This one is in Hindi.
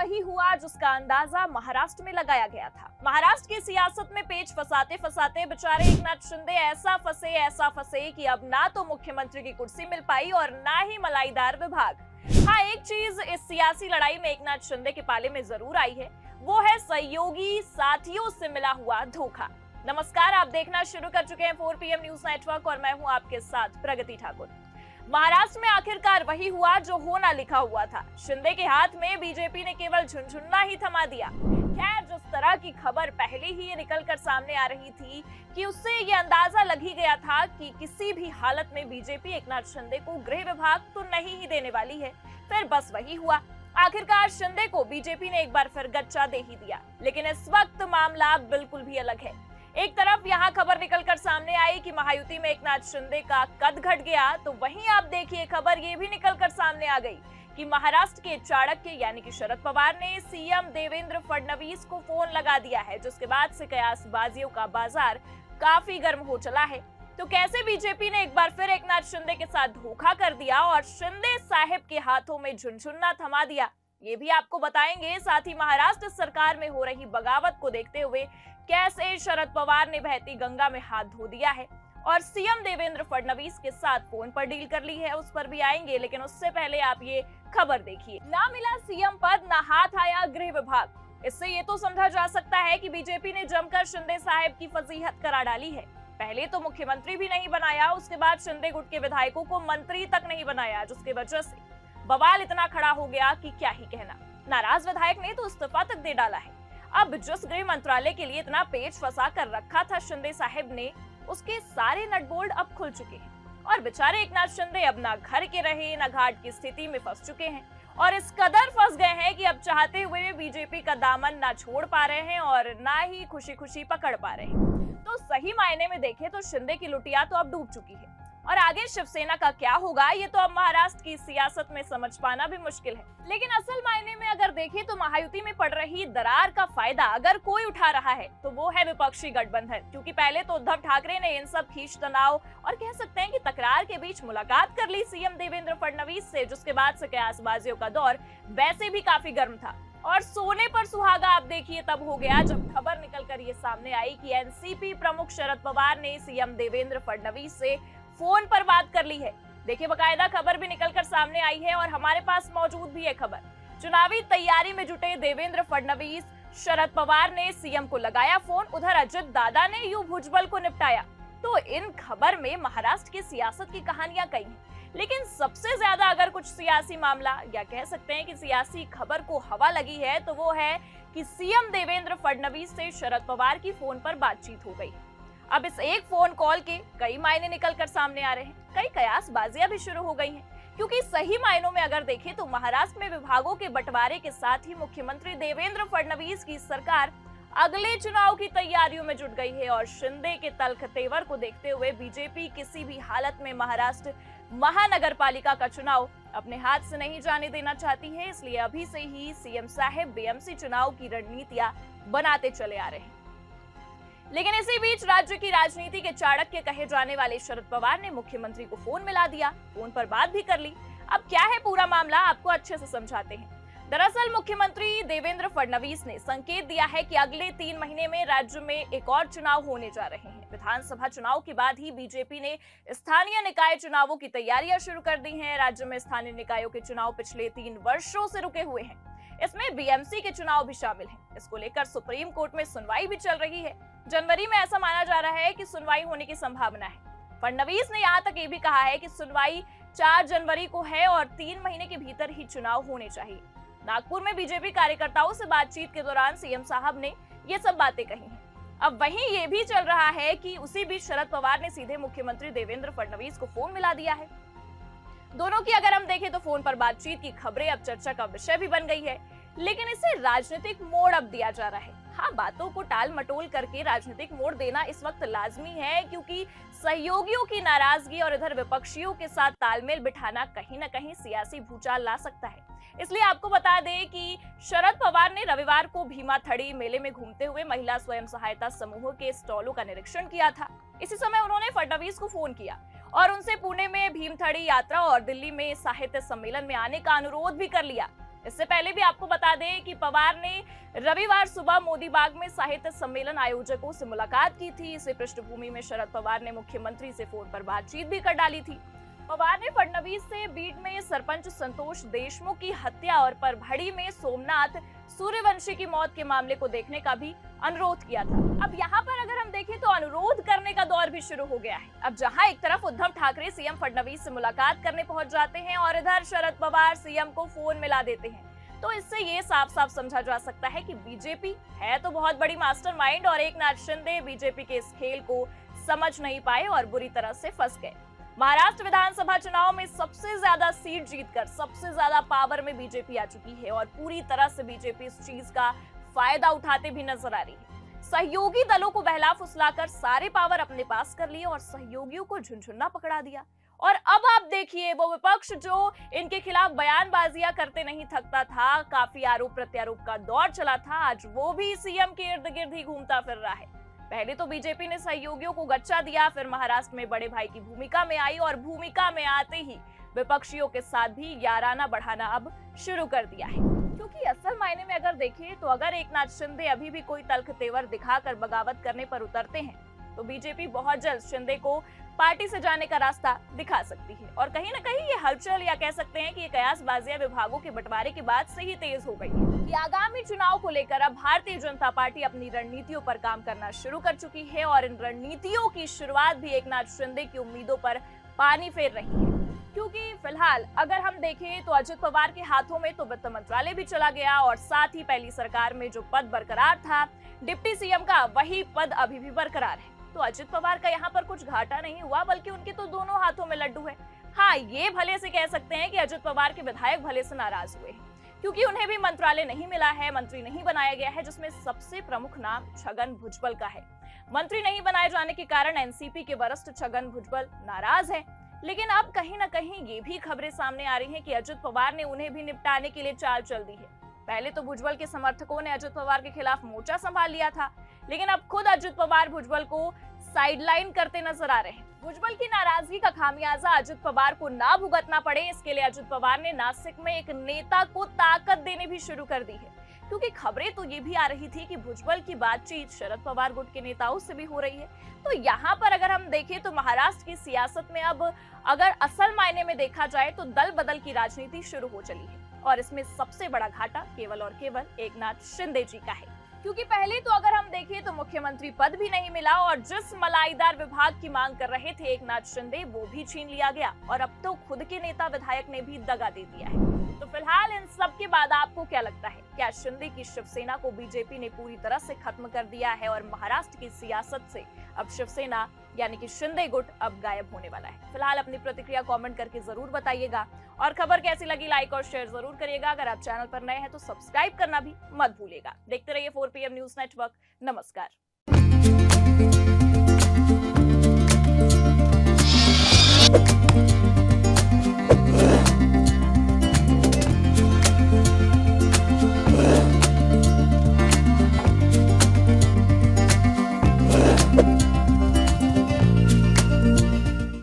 वही हुआ जिसका अंदाजा महाराष्ट्र में लगाया गया था। महाराष्ट्र की सियासत में पेच फंसाते फंसाते बेचारे एकनाथ शिंदे ऐसा फंसे कि अब ना तो मुख्यमंत्री की कुर्सी मिल पाई और ना ही मलाईदार विभाग। हाँ, एक चीज इस सियासी लड़ाई में एकनाथ शिंदे के पाले में जरूर आई है, वो है सहयोगी साथियों से मिला हुआ धोखा। नमस्कार, आप देखना शुरू कर चुके हैं 4 PM न्यूज नेटवर्क और मैं हूं आपके साथ प्रगति ठाकुर। महाराष्ट्र में आखिरकार वही हुआ जो होना लिखा हुआ था। शिंदे के हाथ में बीजेपी ने केवल झुनझुनना ही थमा दिया। खैर, जिस तरह की खबर पहले ही ये निकलकर सामने आ रही थी कि उससे ये अंदाजा लग ही गया था कि किसी भी हालत में बीजेपी एकनाथ शिंदे को गृह विभाग तो नहीं ही देने वाली है। फिर बस वही हुआ। आखिरकार शिंदे को बीजेपी ने एक बार फिर गच्चा दे ही दिया। लेकिन इस वक्त मामला बिल्कुल भी अलग है। एक तरफ यहाँ खबर निकलकर सामने आई कि महायुति में एकनाथ शिंदे का कद घट गया, तो वहीं आप देखिए खबर ये भी निकलकर सामने आ गई कि महाराष्ट्र के चाणक्य यानी कि शरद पवार ने सीएम देवेंद्र फडणवीस को फोन लगा दिया है, जिसके बाद से कयासबाजियों का बाजार काफी गर्म हो चला है। तो कैसे बीजेपी ने एक बार फिर एकनाथ शिंदे के साथ धोखा कर दिया और शिंदे साहब के हाथों में झुनझुना थमा दिया, ये भी आपको बताएंगे। साथ ही महाराष्ट्र सरकार में हो रही बगावत को देखते हुए कैसे शरद पवार ने बहती गंगा में हाथ धो दिया है और सीएम देवेंद्र फडणवीस के साथ फोन पर डील कर ली है, उस पर भी आएंगे। लेकिन उससे पहले आप ये खबर देखिए। ना मिला सीएम पद, ना हाथ आया गृह विभाग। इससे ये तो समझा जा सकता है कि बीजेपी ने जमकर शिंदे साहब की फजीहत करा डाली है। पहले तो मुख्यमंत्री भी नहीं बनाया, उसके बाद शिंदे गुट के विधायकों को मंत्री तक नहीं बनाया, जिसकी वजह से बवाल इतना खड़ा हो गया कि क्या ही कहना। नाराज विधायक ने तो इस्तीफा तक दे डाला है। अब जिस गृह मंत्रालय के लिए इतना पेच फंसा कर रखा था शिंदे साहब ने, उसके सारे नटबोल्ट अब खुल चुके हैं और बेचारे एकनाथ शिंदे अब ना घर के रहे ना घाट की स्थिति में फंस चुके हैं और इस कदर फंस गए हैं कि अब चाहते हुए भी बीजेपी का दामन ना छोड़ पा रहे हैं और ना ही खुशी खुशी पकड़ पा रहे हैं। तो सही मायने में देखें तो शिंदे की लुटिया तो अब डूब चुकी है और आगे शिवसेना का क्या होगा ये तो अब महाराष्ट्र की सियासत में समझ पाना भी मुश्किल है। लेकिन असल मायने में अगर देखें तो महायुति में पड़ रही दरार का फायदा अगर कोई उठा रहा है तो वो है विपक्षी गठबंधन, क्योंकि पहले तो उद्धव ठाकरे ने इन सब खींच तनाव और कह सकते हैं कि तकरार के बीच मुलाकात कर ली सीएम देवेंद्र फडणवीस से, जिसके बाद से कयासबाजियों का दौर वैसे भी काफी गर्म था। और सोने पर सुहागा आप देखिए तब हो गया जब खबर निकलकर ये सामने आई कि एनसीपी प्रमुख शरद पवार ने सीएम देवेंद्र फडणवीस से फोन पर बात कर ली है। देखिए, बकायदा खबर भी निकलकर सामने आई है और हमारे पास मौजूद भी है खबर। चुनावी तैयारी में जुटे देवेंद्र फडणवीस, शरद पवार ने सीएम को लगाया फोन, उधर अजित दादा ने यूं भुजबल को निपटाया। तो इन खबर में महाराष्ट्र की सियासत की कहानियां कई हैं, लेकिन सबसे ज्यादा अगर कुछ सियासी मामला या कह सकते हैं कि सियासी खबर को हवा लगी है तो वो है कि सीएम देवेंद्र फडणवीस से शरद पवार की फोन पर बातचीत हो गई। अब इस एक फोन कॉल के कई मायने निकलकर सामने आ रहे हैं, कई कयासबाजियां भी शुरू हो गई हैं, क्योंकि सही मायनों में अगर देखें तो महाराष्ट्र में विभागों के बंटवारे के साथ ही मुख्यमंत्री देवेंद्र फडणवीस की सरकार अगले चुनाव की तैयारियों में जुट गई है और शिंदे के तल्ख तेवर को देखते हुए बीजेपी किसी भी हालत में महाराष्ट्र महानगर पालिका का चुनाव अपने हाथ से नहीं जाने देना चाहती है। इसलिए अभी से ही सीएम साहब बीएमसी चुनाव की रणनीतियां बनाते चले आ रहे हैं। लेकिन इसी बीच राज्य की राजनीति के चाणक्य कहे जाने वाले शरद पवार ने मुख्यमंत्री को फोन मिला दिया, फोन पर बात भी कर ली। अब क्या है पूरा मामला, आपको अच्छे से समझाते हैं। दरअसल मुख्यमंत्री देवेंद्र फडणवीस ने संकेत दिया है कि अगले 3 महीने में राज्य में एक और चुनाव होने जा रहे हैं। विधानसभा चुनाव के बाद ही बीजेपी ने स्थानीय निकाय चुनावों की तैयारियां शुरू कर दी हैं। राज्य में स्थानीय निकायों के चुनाव पिछले 3 वर्षों से रुके हुए हैं। इसमें बीएमसी के चुनाव भी शामिल हैं। इसको लेकर सुप्रीम कोर्ट में सुनवाई भी चल रही है। जनवरी में ऐसा माना जा रहा है कि सुनवाई होने की संभावना है। फडणवीस ने यहाँ तक ये भी कहा है कि सुनवाई 4 जनवरी को है और 3 महीने के भीतर ही चुनाव होने चाहिए। नागपुर में बीजेपी कार्यकर्ताओं से बातचीत के दौरान सीएम साहब ने ये सब बातें कही हैं। अब वहीं ये भी चल रहा है कि उसी बीच शरद पवार ने सीधे मुख्यमंत्री देवेंद्र फडणवीस को फोन मिला दिया है। दोनों की अगर हम देखें तो फोन पर बातचीत की खबरें अब चर्चा का विषय भी बन गई है, लेकिन इसे राजनीतिक मोड़ अब दिया जा रहा है। हाँ, बातों को टाल मटोल करके राजनीतिक मोड़ देना इस वक्त लाजमी है, क्योंकि सहयोगियों की नाराजगी और इधर विपक्षियों के साथ तालमेल बिठाना कहीं न कहीं सियासी भूचाल ला सकता है। इसलिए आपको बता दें कि शरद पवार ने रविवार को भीमा थड़ी मेले में घूमते हुए महिला स्वयं सहायता समूह के स्टॉलों का निरीक्षण किया था। इसी समय उन्होंने फडणवीस को फोन किया और उनसे पुणे में भीमथड़ी यात्रा और दिल्ली में साहित्य सम्मेलन में आने का अनुरोध भी कर लिया। इससे पहले भी आपको बता दें कि पवार ने रविवार सुबह मोदी बाग में साहित्य सम्मेलन आयोजकों से मुलाकात की थी। इसी पृष्ठभूमि में शरद पवार ने मुख्यमंत्री से फोन पर बातचीत भी कर डाली थी। पवार ने फडणवीस से बीड में सरपंच संतोष देशमुख की हत्या और परभड़ी में सोमनाथ सूर्यवंशी की मौत के मामले को देखने का भी अनुरोध किया था। अब यहाँ पर अगर हम देखें तो अनुरोध करने का दौर भी शुरू हो गया है। अब जहाँ एक तरफ उद्धव ठाकरे सीएम फडणवीस से मुलाकात करने पहुंच जाते हैं और इधर शरद पवार सीएम को फोन मिला देते हैं, तो इससे ये साफ साफ समझा जा सकता है कि बीजेपी है तो बहुत बड़ी मास्टरमाइंड और एकनाथ शिंदे बीजेपी के इस खेल को समझ नहीं पाए और बुरी तरह से फंस गए। महाराष्ट्र विधानसभा चुनाव में सबसे ज्यादा सीट जीतकर सबसे ज्यादा पावर में बीजेपी आ चुकी है और पूरी तरह से बीजेपी इस चीज का फायदा उठाते भी नजर आ रही है। सहयोगी दलों को बहला फुसलाकर सारे पावर अपने पास कर लिए और सहयोगियों को झुनझुना पकड़ा दिया। और अब आप देखिए वो विपक्ष जो इनके खिलाफ बयानबाजियां करते नहीं थकता था, काफी आरोप प्रत्यारोप का दौर चला था, आज वो भी सीएम के इर्द गिर्द ही घूमता फिर रहा है। पहले तो बीजेपी ने सहयोगियों को गच्चा दिया, फिर महाराष्ट्र में बड़े भाई की भूमिका में आई और भूमिका में आते ही विपक्षियों के साथ भी याराना बढ़ाना अब शुरू कर दिया है। क्योंकि असल मायने में अगर देखें तो अगर एकनाथ शिंदे अभी भी कोई तल्ख तेवर दिखाकर बगावत करने पर उतरते हैं तो बीजेपी बहुत जल्द शिंदे को पार्टी से जाने का रास्ता दिखा सकती है। और कहीं ना कहीं ये हलचल या कह सकते हैं कि ये कयासबाजियां विभागों के बंटवारे के बाद से ही तेज हो गई है कि आगामी चुनाव को लेकर अब भारतीय जनता पार्टी अपनी रणनीतियों पर काम करना शुरू कर चुकी है और इन रणनीतियों की शुरुआत भी एकनाथ शिंदे की उम्मीदों पर पानी फेर रही है। क्योंकि फिलहाल अगर हम देखें तो अजित पवार के हाथों में तो वित्त मंत्रालय भी चला गया और साथ ही पहली सरकार में जो पद बरकरार था डिप्टी सीएम का, वही पद अभी भी बरकरार है। तो अजित पवार का यहाँ पर कुछ घाटा नहीं हुआ, बल्कि उनके तो दोनों हाथों में लड्डू है। हाँ, ये भले से कह सकते हैं कि अजित पवार के विधायक भले से नाराज हुए हैं क्योंकि उन्हें भी मंत्रालय नहीं मिला है, मंत्री नहीं बनाया गया है, जिसमें सबसे प्रमुख नाम छगन भुजबल का है। मंत्री नहीं बनाए जाने के कारण एनसीपी के वरिष्ठ छगन भुजबल नाराज है। लेकिन अब कहीं ना कहीं ये भी खबरें सामने आ रही हैं कि अजित पवार ने उन्हें भी निपटाने के लिए चाल चल दी है। पहले तो भुजबल के समर्थकों ने अजित पवार के खिलाफ मोर्चा संभाल लिया था, लेकिन अब खुद अजित पवार भुजबल को साइडलाइन करते नजर आ रहे हैं। भुजबल की नाराजगी का खामियाजा अजित पवार को ना भुगतना पड़े, इसके लिए अजित पवार ने नासिक में एक नेता को ताकत देने भी शुरू कर दी है। क्योंकि खबरें तो ये भी आ रही थी कि भुजबल की बातचीत शरद पवार गुट के नेताओं से भी हो रही है। तो यहाँ पर अगर हम देखें तो महाराष्ट्र की सियासत में अब अगर असल मायने में देखा जाए तो दल बदल की राजनीति शुरू हो चली है और इसमें सबसे बड़ा घाटा केवल और केवल एकनाथ शिंदे जी का है। क्योंकि पहले तो अगर हम देखें तो मुख्यमंत्री पद भी नहीं मिला और जिस मलाईदार विभाग की मांग कर रहे थे एकनाथ शिंदे, वो भी छीन लिया गया और अब तो खुद के नेता विधायक ने भी दगा दे दिया है। तो फिलहाल इन सब के बाद आपको क्या लगता है, क्या शिंदे की शिवसेना को बीजेपी ने पूरी तरह से खत्म कर दिया है और महाराष्ट्र की सियासत से अब शिवसेना यानी कि शिंदे गुट अब गायब होने वाला है? फिलहाल अपनी प्रतिक्रिया कमेंट करके जरूर बताइएगा और खबर कैसी लगी लाइक और शेयर जरूर करिएगा। अगर आप चैनल पर नए हैं तो सब्सक्राइब करना भी मत भूलिएगा। देखते रहिए 4PM न्यूज नेटवर्क। नमस्कार।